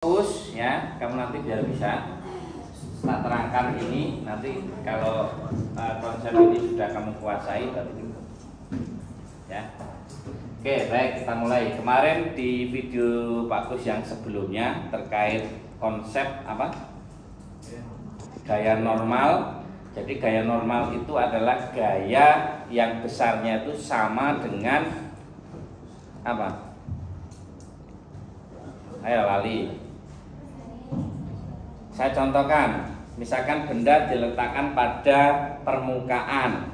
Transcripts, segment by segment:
Fokus ya, kamu nanti biar bisa tak terangkan ini nanti kalau konsep ini sudah kamu kuasai berarti itu ya. Oke, baik, kita mulai. Kemarin di video Pak Gus yang sebelumnya terkait konsep apa? Gaya normal. Jadi gaya normal itu adalah gaya yang besarnya itu sama dengan apa? Ayo lali. Saya contohkan, misalkan benda diletakkan pada permukaan.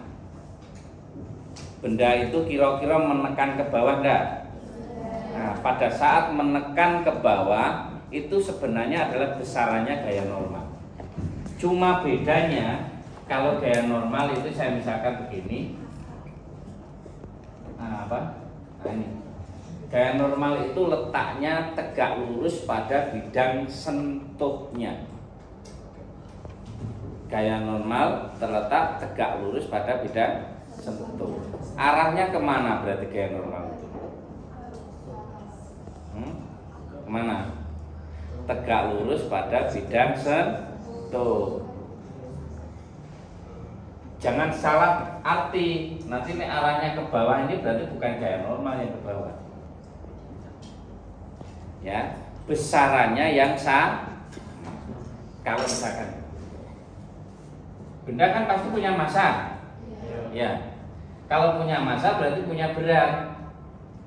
Benda itu kira-kira menekan ke bawah enggak? Nah, pada saat menekan ke bawah itu sebenarnya adalah besarannya gaya normal. Cuma bedanya kalau gaya normal itu saya misalkan begini. Nah, apa? Nah, ini. Gaya normal itu letaknya tegak lurus pada bidang sentuhnya. Gaya normal terletak tegak lurus pada bidang sentuh. Arahnya kemana berarti gaya normal itu? Kemana? Tegak lurus pada bidang sentuh. Jangan salah arti. Nanti ini arahnya ke bawah ini berarti bukan gaya normal yang ke bawah. Ya, besarannya yang sama. Kalau misalkan benda kan pasti punya massa. Ya. Kalau punya massa berarti punya berat.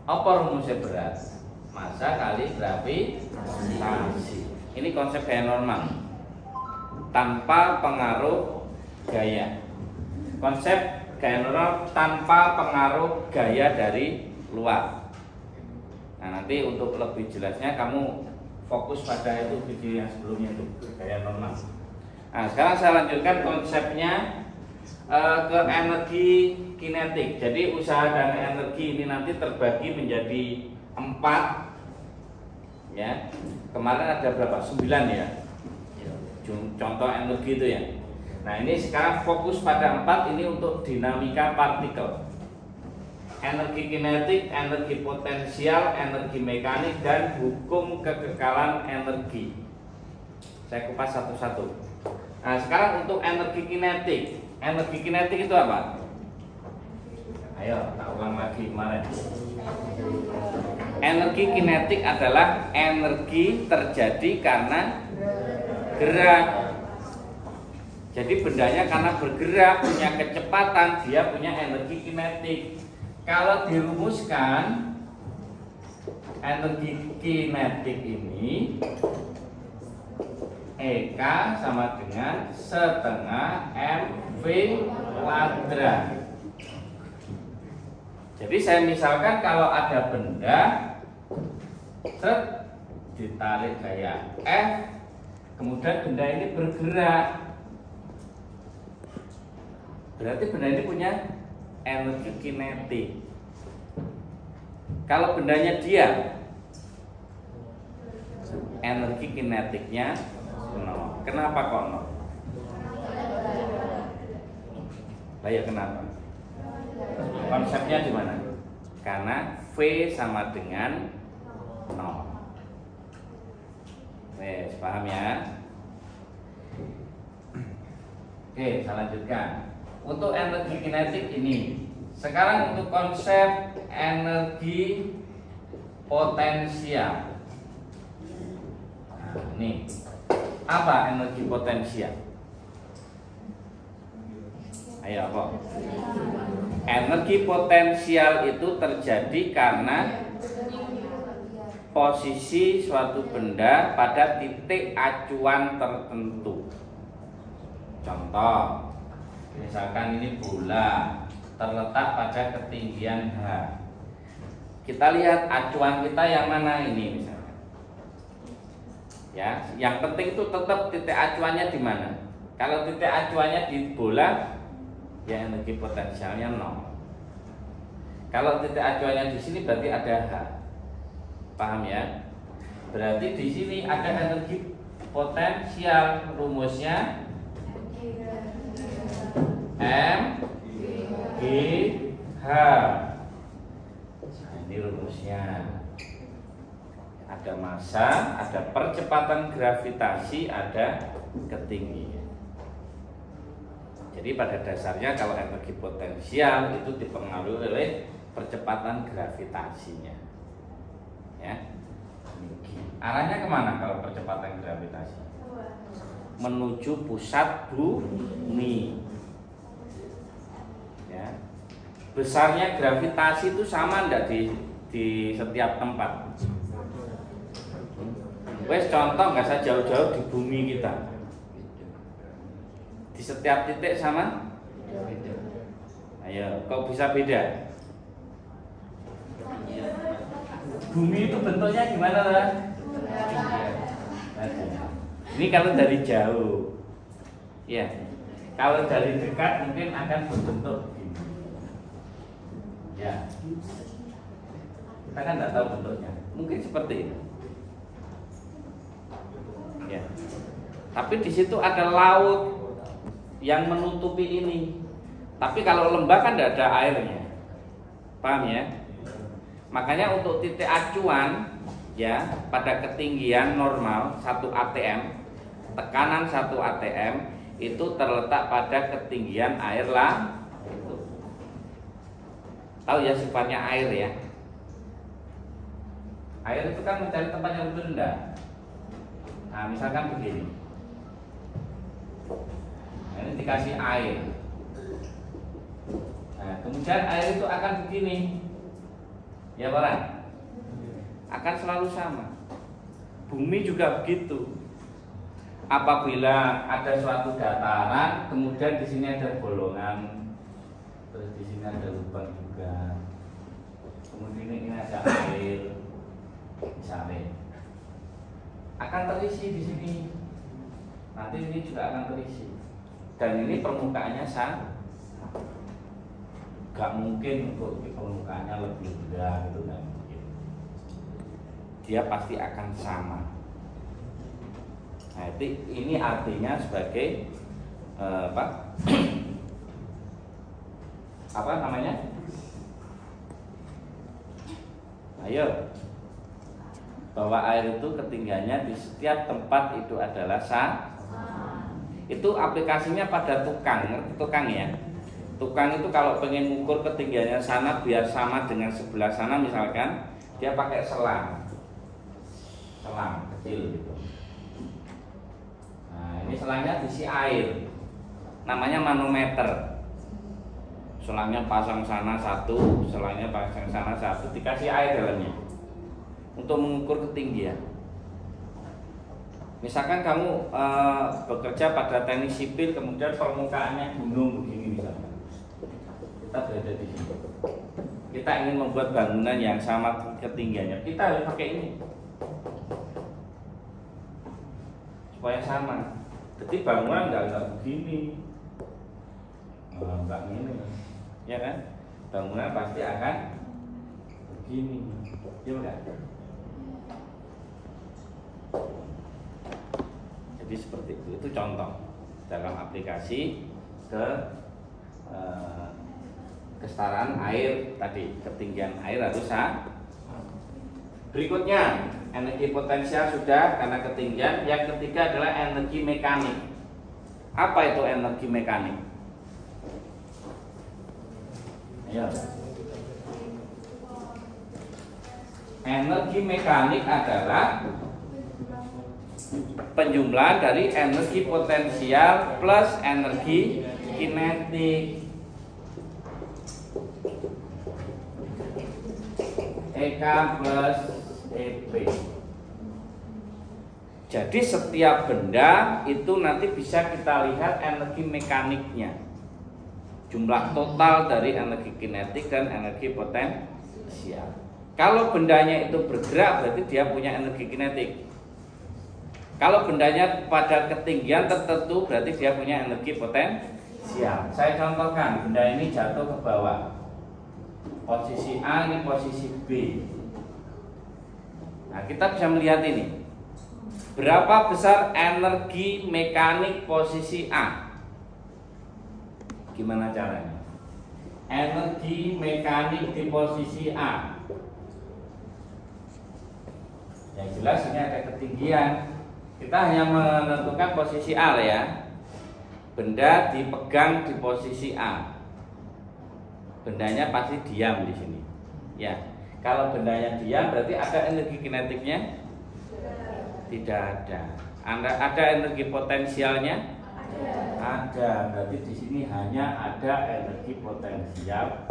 Apa rumusnya berat? Massa kali gravitasi. Ini konsep gaya normal. Tanpa pengaruh gaya. Konsep gaya normal tanpa pengaruh gaya dari luar. Nah, nanti untuk lebih jelasnya kamu fokus pada itu video yang sebelumnya itu gaya normal. Nah, sekarang saya lanjutkan konsepnya ke energi kinetik. Jadi usaha dan energi ini nanti terbagi menjadi 4. Ya, kemarin ada berapa? 9 ya. Contoh energi itu ya. Nah, ini sekarang fokus pada 4 ini untuk dinamika partikel. Energi kinetik, energi potensial, energi mekanik, dan hukum kekekalan energi. Saya kupas satu-satu. Nah, sekarang untuk energi kinetik. Energi kinetik itu apa? Ayo, tak ulang lagi kemarin. Energi kinetik adalah energi terjadi karena gerak. Jadi bendanya karena bergerak, punya kecepatan, dia punya energi kinetik. Kalau dirumuskan energi kinetik ini EK sama dengan setengah mv kuadrat. Jadi saya misalkan kalau ada benda ditarik gaya F, kemudian benda ini bergerak, berarti benda ini punya energi kinetik. Kalau bendanya diam, energi kinetiknya 0. Kenapa kok 0? Lah ya kenapa? Konsepnya di mana? Karena V sama dengan 0. Wes, paham ya? Oke, saya lanjutkan. Untuk energi kinetik ini. Sekarang untuk konsep energi potensial. Nah, ini apa energi potensial? Ayo apa? Energi potensial itu terjadi karena posisi suatu benda pada titik acuan tertentu. Contoh, misalkan ini bola terletak pada ketinggian H. Kita lihat acuan kita yang mana ini misalnya. Ya, yang penting itu tetap titik acuannya di mana. Kalau titik acuannya di bola, ya energi potensialnya 0. Kalau titik acuannya di sini berarti ada H. Paham ya? Berarti di sini ada energi potensial. Rumusnya M G H. Nah, ini rumusnya. Ada massa, ada percepatan gravitasi, ada ketinggian. Jadi pada dasarnya kalau energi potensial itu dipengaruhi oleh percepatan gravitasinya. Ya. Arahnya kemana kalau percepatan gravitasi? Menuju pusat bumi. Ya. Besarnya gravitasi itu sama enggak di setiap tempat? Wes contoh nggak usah jauh-jauh di bumi kita. Di setiap titik sama? Ayo, kok bisa beda? Bumi itu bentuknya gimana lah? Ini kalau dari jauh, ya. Kalau dari dekat mungkin akan berbentuk begini. Ya. Kita kan nggak tahu bentuknya. Mungkin seperti ini. Ya. Tapi di situ ada laut yang menutupi ini. Tapi kalau lembah kan tidak ada airnya. Paham ya? Makanya untuk titik acuan ya pada ketinggian normal 1 atm, tekanan 1 atm itu terletak pada ketinggian air lah. Tahu ya sifatnya air ya. Air itu kan mencari tempat yang lebih rendah. Nah, misalkan begini. Ini dikasih air. Nah, kemudian air itu akan begini. Ya, Pak. Akan selalu sama. Bumi juga begitu. Apabila ada suatu dataran, kemudian di sini ada bolongan, terus di sini ada lubang juga. Kemudian ini ada air, misalnya, akan terisi di sini. Nanti ini juga akan terisi. Dan ini permukaannya sama. Gak mungkin untuk permukaannya lebih rendah gitu, gak mungkin. Dia pasti akan sama. Nah, ini artinya sebagai apa namanya? Ayo, bahwa air itu ketinggiannya di setiap tempat itu adalah sama. Itu aplikasinya pada tukang, ngerti tukang ya? Tukang itu kalau pengen mengukur ketinggiannya sana biar sama dengan sebelah sana, misalkan dia pakai selang kecil gitu. Nah, ini selangnya diisi air, namanya manometer. Selangnya pasang sana satu, selangnya pasang sana satu, dikasih air dalamnya untuk mengukur ketinggian. Misalkan kamu bekerja pada teknik sipil, kemudian permukaannya gunung begini misalkan. Kita berada di sini. Kita ingin membuat bangunan yang sama ketinggiannya. Kita harus pakai ini supaya sama. Jadi bangunan nggak begini, nggak ini, ya kan? Bangunan pasti akan begini, ya enggak? Jadi seperti itu. Itu contoh dalam aplikasi kesetaraan air tadi, ketinggian air harus sama. Berikutnya energi potensial sudah karena ketinggian. Yang ketiga adalah energi mekanik. Apa itu energi mekanik? Ayo. Energi mekanik adalah penjumlahan dari energi potensial plus energi kinetik. EK plus EP. Jadi setiap benda itu nanti bisa kita lihat energi mekaniknya, jumlah total dari energi kinetik dan energi potensial. Kalau bendanya itu bergerak berarti dia punya energi kinetik. Kalau bendanya pada ketinggian tertentu berarti dia punya energi potensial. Saya contohkan, benda ini jatuh ke bawah. Posisi A, ini posisi B. Nah, kita bisa melihat ini. Berapa besar energi mekanik posisi A? Gimana caranya? Energi mekanik di posisi A. Yang jelas ini ada ketinggian. Kita hanya menentukan posisi A ya. Benda dipegang di posisi A. Bendanya pasti diam di sini. Ya. Kalau bendanya diam berarti ada energi kinetiknya? Tidak ada. Ada energi potensialnya? Ada. Berarti di sini hanya ada energi potensial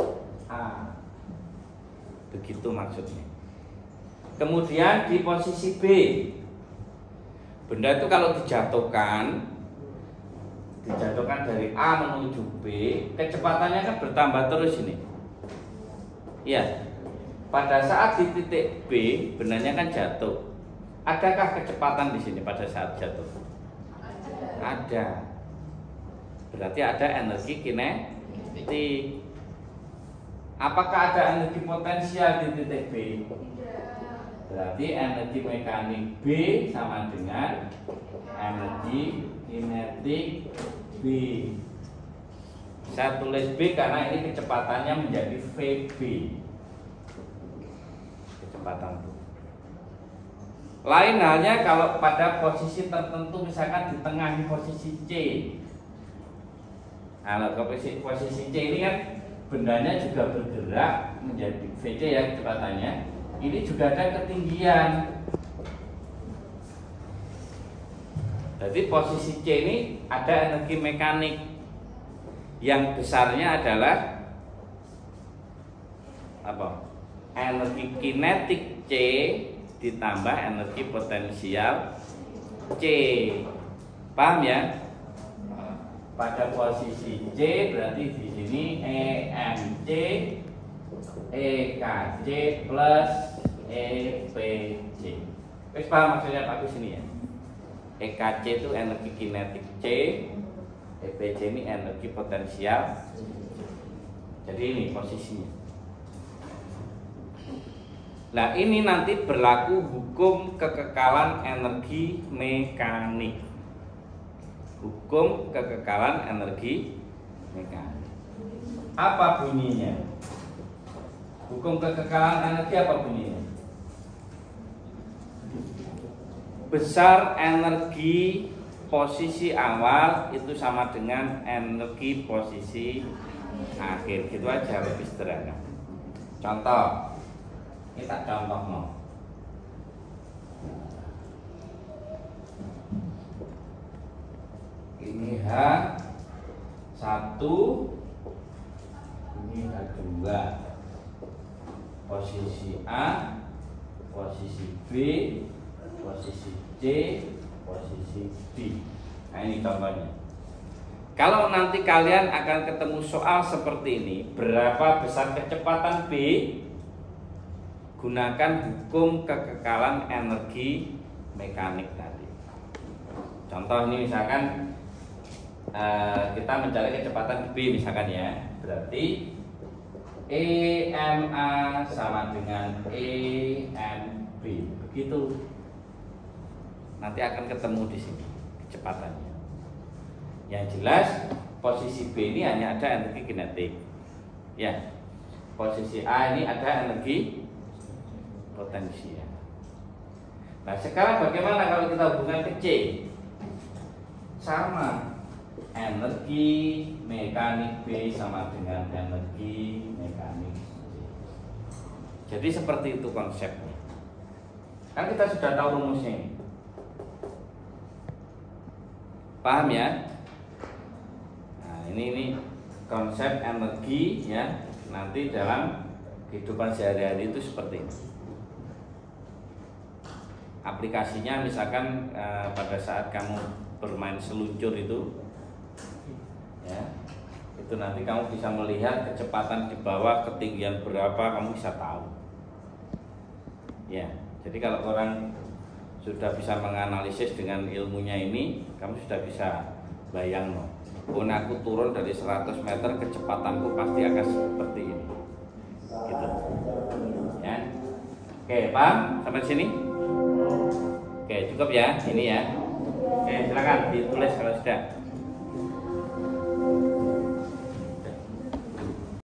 A. Begitu maksudnya. Kemudian di posisi B, benda itu kalau dijatuhkan dari A menuju B, kecepatannya kan bertambah terus ini. Ya. Pada saat di titik B, bendanya kan jatuh. Adakah kecepatan di sini pada saat jatuh? Ada. Berarti ada energi kinetik. Apakah ada energi potensial di titik B? Berarti energi mekanik B sama dengan energi kinetik B. Saya tulis B karena ini kecepatannya menjadi VB. Kecepatan itu. Lain halnya kalau pada posisi tertentu, misalkan di tengah posisi C. Nah, posisi C ini kan bendanya juga bergerak menjadi VC ya kecepatannya. Ini juga ada ketinggian. Jadi posisi C ini ada energi mekanik. Yang besarnya adalah apa? Energi kinetik C ditambah energi potensial C. Paham ya? Pada posisi C berarti di sini EMC EKC plus EPC. Wis paham maksudnya Pak Gus ini ya? EKC itu energi kinetik C, EPC ini energi potensial. Jadi ini posisinya. Nah, ini nanti berlaku hukum kekekalan energi mekanik. Hukum kekekalan energi mekanik. Apa bunyinya? Hukum kekekalan energi apa bunyinya? Besar energi posisi awal itu sama dengan energi posisi akhir. Gitu aja, lebih sederhana. Contoh, kita contoh no. Ini H1, ini H2. Posisi A, posisi B, posisi C, posisi D. Nah, ini contohnya. Kalau nanti kalian akan ketemu soal seperti ini, berapa besar kecepatan B? Gunakan hukum kekekalan energi mekanik tadi. Contoh ini misalkan kita mencari kecepatan B misalkan ya. Berarti EMA sama dengan EMB. Begitu. Nanti akan ketemu di sini kecepatannya. Yang jelas posisi B ini hanya ada energi kinetik. Ya. Posisi A ini ada energi potensial. Nah, sekarang bagaimana kalau kita hubungkan ke C? Sama. Energi mekanik B sama dengan energi mekanik C. Jadi seperti itu konsepnya. Kan kita sudah tahu rumusnya. Paham ya? Nah, ini konsep energi ya. Nanti dalam kehidupan sehari-hari itu seperti ini. Aplikasinya misalkan pada saat kamu bermain seluncur itu ya, itu nanti kamu bisa melihat kecepatan di bawah, ketinggian berapa, kamu bisa tahu ya. Jadi kalau orang sudah bisa menganalisis dengan ilmunya ini, kamu sudah bisa bayang no. Aku turun dari 100 meter, kecepatanku pasti akan seperti ini gitu ya. Oke, paham sampai sini? Oke, cukup ya ini ya. Oke, silakan ditulis kalau sudah.